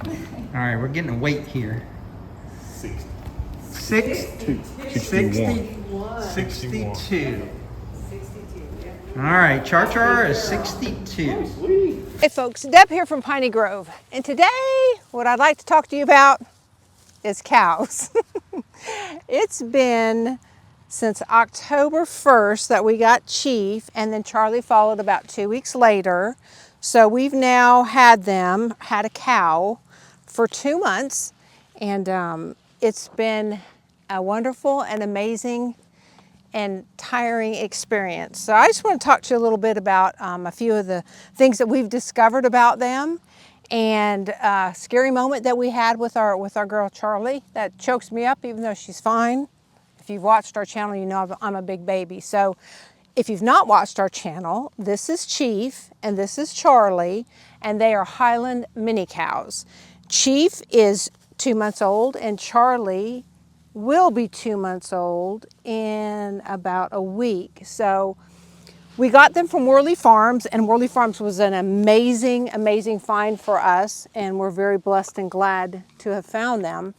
All right, we're getting a weight here. 60. 62. All right, Char is 62. Hey folks, Deb here from Piney Grove. And today, what I'd like to talk to you about is cows. It's been since October 1st that we got Chief, and then Charlie followed about 2 weeks later. So we've now had a cow for 2 months, and it's been a wonderful and amazing and tiring experience. So I just want to talk to you a little bit about a few of the things that we've discovered about them, and a scary moment that we had with our girl Charlie that chokes me up even though she's fine. If you've watched our channel, you know I'm a big baby. So if you've not watched our channel, this is Chief and this is Charlie, and they are Highland mini cows. Chief is 2 months old and Charlie will be 2 months old in about a week. So we got them from Worley Farms, and Worley Farms was an amazing, amazing find for us, and we're very blessed and glad to have found them.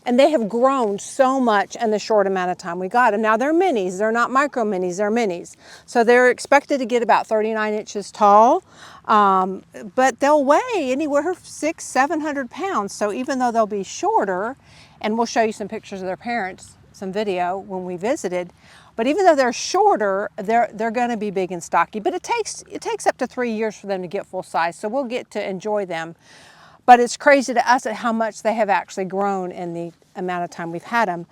And they have grown so much in the short amount of time we got them. Now they're minis, they're not micro minis, they're minis. So they're expected to get about 39 inches tall, but they'll weigh anywhere 600-700 pounds. So even though they'll be shorter, and we'll show you some pictures of their parents, some video when we visited, but even though they're shorter, they're gonna be big and stocky. But it takes up to 3 years for them to get full size, so we'll get to enjoy them. But it's crazy to us at how much they have actually grown in the amount of time we've had them.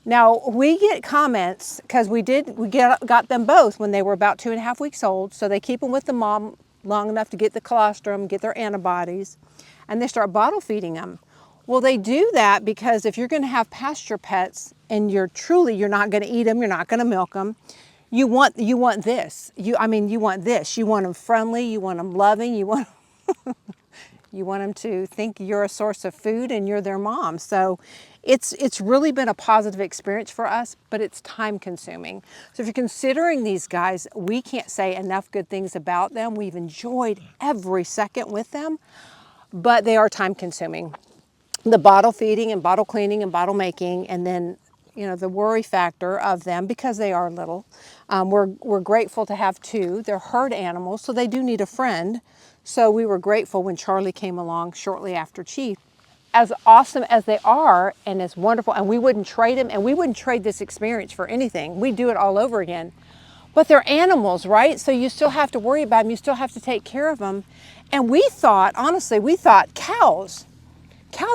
Now we get comments because we got them both when they were about 2.5 weeks old. So they keep them with the mom long enough to get the colostrum, get their antibodies, and they start bottle feeding them. Well, they do that because if you're going to have pasture pets and you're not going to eat them, you're not going to milk them, you want this. You want this. You want them friendly. You want them loving. You want them to think you're a source of food and you're their mom. So it's really been a positive experience for us, but it's time consuming. So if you're considering these guys, we can't say enough good things about them. We've enjoyed every second with them, but they are time consuming. The bottle feeding and bottle cleaning and bottle making, and then the worry factor of them because they are little. We're grateful to have two. They're herd animals, so they do need a friend. So we were grateful when Charlie came along shortly after Chief. As awesome as they are and as wonderful, and we wouldn't trade them, and we wouldn't trade this experience for anything. We'd do it all over again. But they're animals, right? So you still have to worry about them. You still have to take care of them. And honestly, we thought cows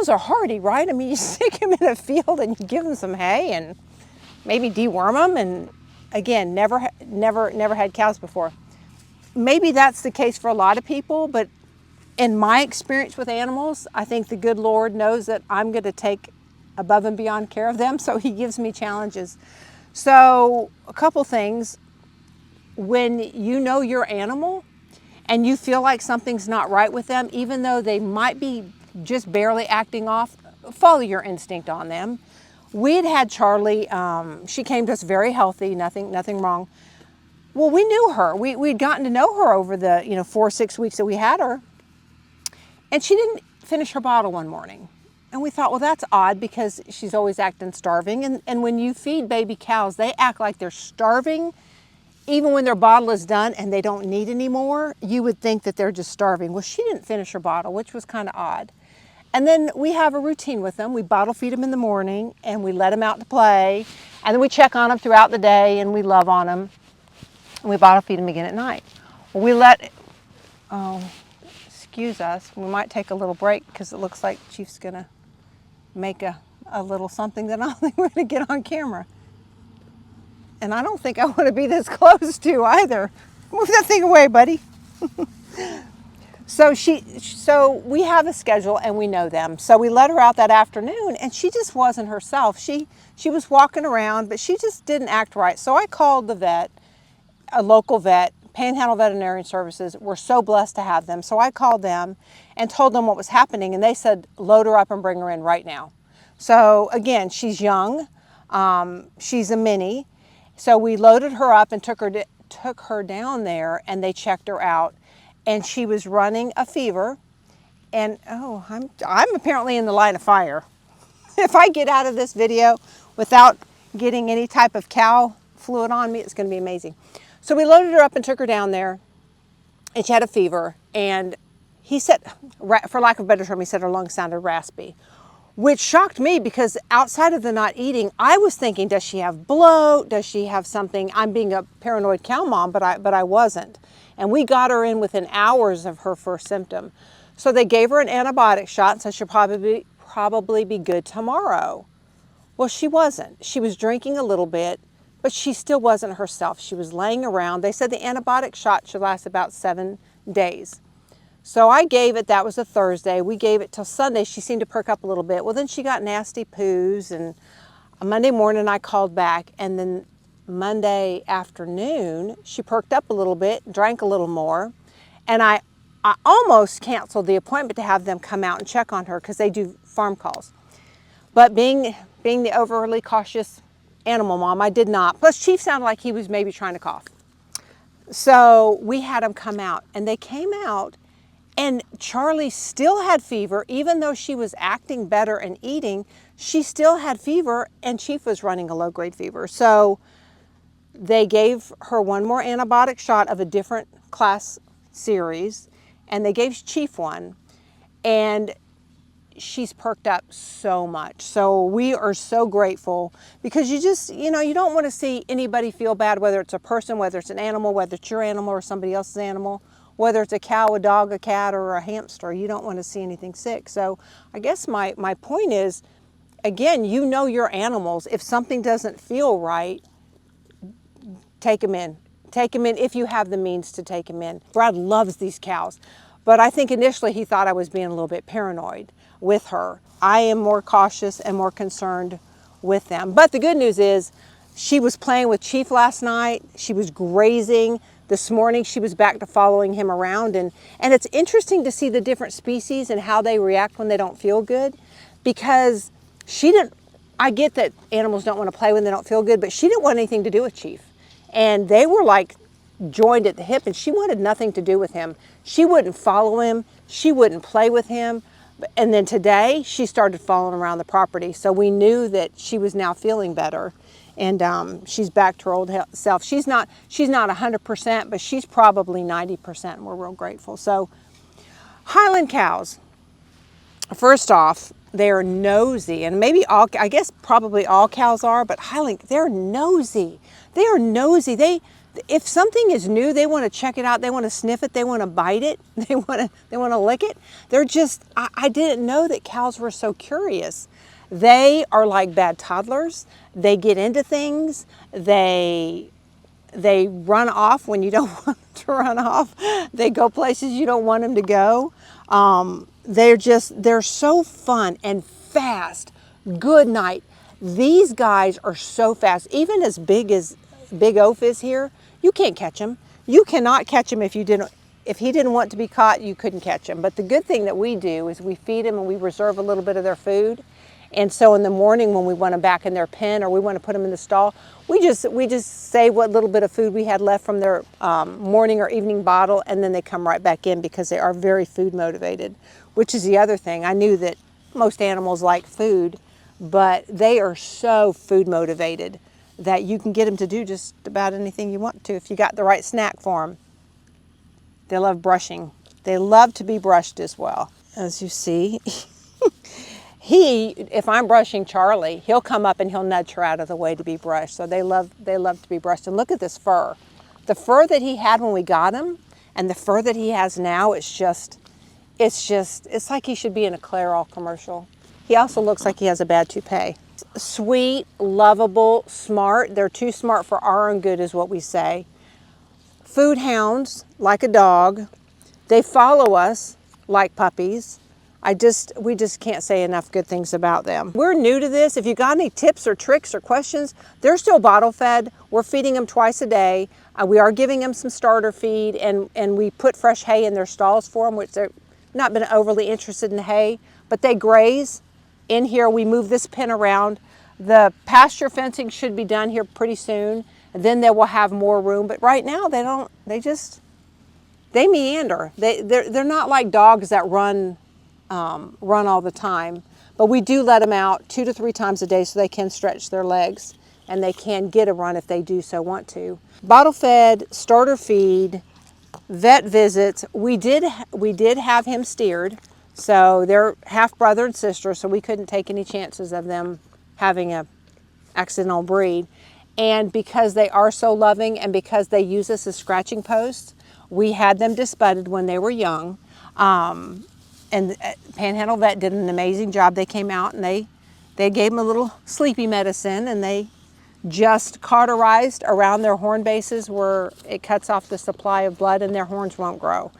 are hardy, right? I mean, you stick them in a field and you give them some hay and maybe deworm them. And again, never had cows before. Maybe that's the case for a lot of people, but in my experience with animals, I think the good Lord knows that I'm going to take above and beyond care of them, so he gives me challenges. So a couple things. When you know your animal and you feel like something's not right with them, even though they might be just barely acting off, follow your instinct on them. We'd had Charlie, she came to us very healthy, nothing wrong. Well, we knew her. We'd gotten to know her over the 4 or 6 weeks that we had her. And she didn't finish her bottle one morning. And we thought, well, that's odd because she's always acting starving. And when you feed baby cows, they act like they're starving. Even when their bottle is done and they don't need any more, you would think that they're just starving. Well, she didn't finish her bottle, which was kind of odd. And then we have a routine with them. We bottle feed them in the morning and we let them out to play. And then we check on them throughout the day and we love on them. And we bottle feed them again at night. Well, excuse us, we might take a little break because it looks like Chief's gonna make a little something that I don't think we're gonna get on camera. And I don't think I want to be this close to either. Move that thing away, buddy. So we have a schedule and we know them. So we let her out that afternoon and she just wasn't herself. She was walking around, but she just didn't act right. So I called the vet, a local vet, Panhandle Veterinarian Services. We're so blessed to have them. So I called them and told them what was happening, and they said, load her up and bring her in right now. So again, she's young, she's a mini. So we loaded her up and took her down there, and they checked her out, and she was running a fever, And oh, I'm apparently in the line of fire. If I get out of this video without getting any type of cow fluid on me, it's going to be amazing. So we loaded her up and took her down there, and she had a fever. And he said, for lack of a better term, he said her lungs sounded raspy, which shocked me because outside of the not eating, I was thinking, does she have bloat? Does she have something? I'm being a paranoid cow mom, but I wasn't. And we got her in within hours of her first symptom. So they gave her an antibiotic shot and said she'll probably be good tomorrow. Well, she wasn't. She was drinking a little bit, but she still wasn't herself. She was laying around. They said the antibiotic shot should last about 7 days. So I gave it, that was a Thursday. We gave it till Sunday. She seemed to perk up a little bit. Well, then she got nasty poos, and Monday morning I called back, and then Monday afternoon she perked up a little bit, drank a little more, and I almost canceled the appointment to have them come out and check on her because they do farm calls. But being the overly cautious animal mom, I did not. Plus Chief sounded like he was maybe trying to cough. So we had them come out, and they came out, and Charlie still had fever. Even though she was acting better and eating, she still had fever, and Chief was running a low-grade fever. So they gave her one more antibiotic shot of a different class series, and they gave Chief one, and she's perked up so much. So we are so grateful, because you just, you don't want to see anybody feel bad, whether it's a person, whether it's an animal, whether it's your animal or somebody else's animal, whether it's a cow, a dog, a cat, or a hamster. You don't want to see anything sick. So I guess my point is, again, your animals. If something doesn't feel right, take them in. Take them in if you have the means to take them in. Brad loves these cows, but I think initially he thought I was being a little bit paranoid with her. I am more cautious and more concerned with them. But the good news is she was playing with Chief last night. She was grazing. This morning she was back to following him around, and it's interesting to see the different species and how they react when they don't feel good, because I get that animals don't want to play when they don't feel good, but she didn't want anything to do with Chief. And they were like joined at the hip, and she wanted nothing to do with him. She wouldn't follow him. She wouldn't play with him. And then today she started following around the property. So we knew that she was now feeling better, and she's back to her old self. She's not 100%, but she's probably 90%, and we're real grateful. So Highland cows, first off, they're nosy, and I guess probably all cows are, but Highland, they're nosy. They are nosy. If something is new, they want to check it out. They want to sniff it. They want to bite it. They want to lick it. They're just, I didn't know that cows were so curious. They are like bad toddlers. They get into things. They run off when you don't want them to run off. They go places you don't want them to go. They're so fun and fast. Good night. These guys are so fast. Even as Big Oaf is here, you can't catch him. You cannot catch him if he didn't want to be caught, you couldn't catch him. But the good thing that we do is we feed them, and we reserve a little bit of their food. And so in the morning when we want them back in their pen, or we want to put them in the stall, we just say what little bit of food we had left from their morning or evening bottle, and then they come right back in, because they are very food motivated, which is the other thing. I knew that most animals like food, but they are so food motivated that you can get them to do just about anything you want to if you got the right snack for them. They love brushing. They love to be brushed as well. As you see, if I'm brushing Charlie, he'll come up and he'll nudge her out of the way to be brushed. So they love to be brushed. And look at this fur. The fur that he had when we got him and the fur that he has now, it's like he should be in a Clairol commercial. He also looks like he has a bad toupee. Sweet, lovable, smart. They're too smart for our own good is what we say. Food hounds, like a dog. They follow us like puppies. We just can't say enough good things about them. We're new to this. If you got any tips or tricks or questions, they're still bottle fed. We're feeding them twice a day. We are giving them some starter feed, and we put fresh hay in their stalls for them, which they're not been overly interested in hay, but they graze. In here, we move this pen around. The pasture fencing should be done here pretty soon, and then they will have more room. But right now, they meander. They're not like dogs that run run all the time. But we do let them out 2 to 3 times a day so they can stretch their legs and they can get a run if they do so want to. Bottle fed, starter feed, vet visits. We did have him steered. So they're half brother and sister, so we couldn't take any chances of them having a accidental breed. And because they are so loving and because they use us as scratching posts, we had them disbudded when they were young. And Panhandle Vet did an amazing job. They came out and they gave them a little sleepy medicine, and they just cauterized around their horn bases where it cuts off the supply of blood and their horns won't grow.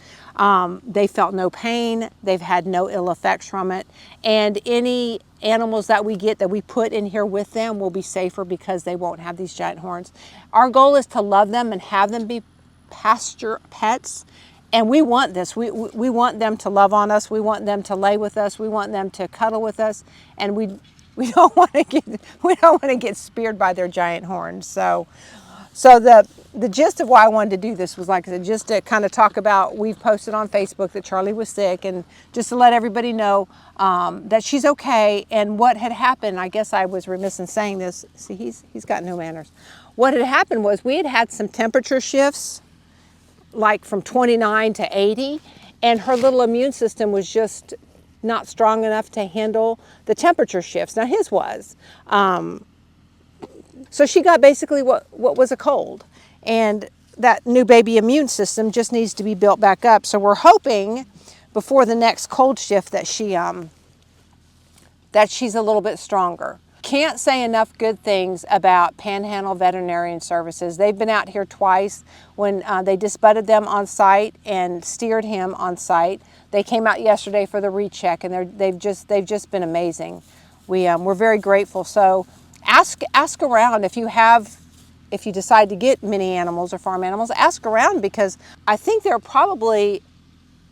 They felt no pain. They've had no ill effects from it. And any animals that we get that we put in here with them will be safer because they won't have these giant horns. Our goal is to love them and have them be pasture pets. And we want this. We want them to love on us. We want them to lay with us. We want them to cuddle with us. And we don't want to get speared by their giant horns. So the gist of why I wanted to do this was, like I said, just to kind of talk about, we've posted on Facebook that Charlie was sick, and just to let everybody know that she's okay. And what had happened, I guess I was remiss in saying this. See, he's got no manners. What had happened was we had some temperature shifts, like from 29 to 80, and her little immune system was just not strong enough to handle the temperature shifts. Now his was. So she got basically what was a cold, and that new baby immune system just needs to be built back up. So we're hoping before the next cold shift that she's a little bit stronger. Can't say enough good things about Panhandle Veterinarian Services. They've been out here twice when they disbudded them on site and steered him on site. They came out yesterday for the recheck, and they've just been amazing. We're very grateful. So ask around if you decide to get mini animals or farm animals. Ask around, because I think there are probably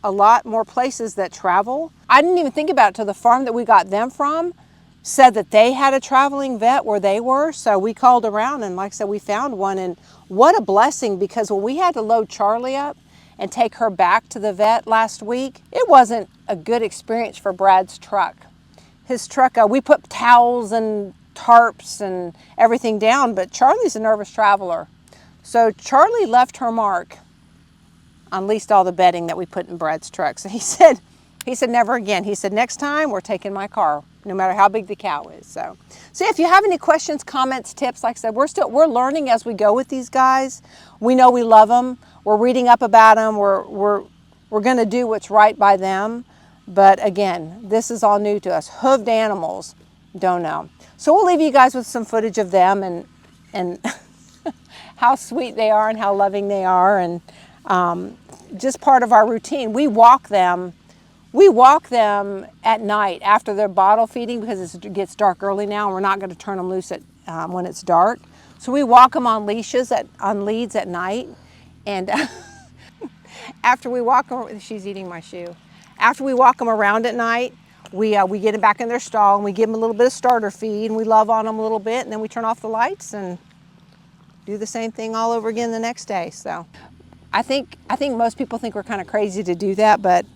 a lot more places that travel. I didn't even think about it till the farm that we got them from said that they had a traveling vet where they were. So we called around, and like I said, we found one. And what a blessing, because when we had to load Charlie up and take her back to the vet last week, it wasn't a good experience for Brad's truck. His truck, we put towels and tarps and everything down, but Charlie's a nervous traveler. So Charlie left her mark on at least all the bedding that we put in Brad's truck. So he said never again. He said, next time we're taking my car, no matter how big the cow is. So if you have any questions, comments, tips, like I said, we're learning as we go with these guys. We know we love them. We're reading up about them. We're going to do what's right by them. But again, this is all new to us. Hooved animals, don't know. So we'll leave you guys with some footage of them and how sweet they are and how loving they are, and just part of our routine. We walk them at night after they're bottle feeding, because it gets dark early now, and we're not going to turn them loose when it's dark. So we walk them on leashes on leads at night, and after we walk them, she's eating my shoe. After we walk them around at night, we get them back in their stall, and we give them a little bit of starter feed, and we love on them a little bit, and then we turn off the lights and do the same thing all over again the next day. So I think most people think we're kind of crazy to do that, but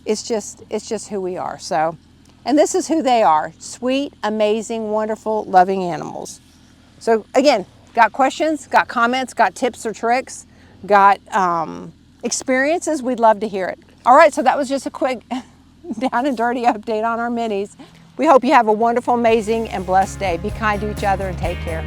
it's just who we are. So, and this is who they are: sweet, amazing, wonderful, loving animals. So again, got questions, got comments, got tips or tricks, got experiences, we'd love to hear it. All right, so that was just a quick down and dirty update on our minis. We hope you have a wonderful, amazing, and blessed day. Be kind to each other and take care.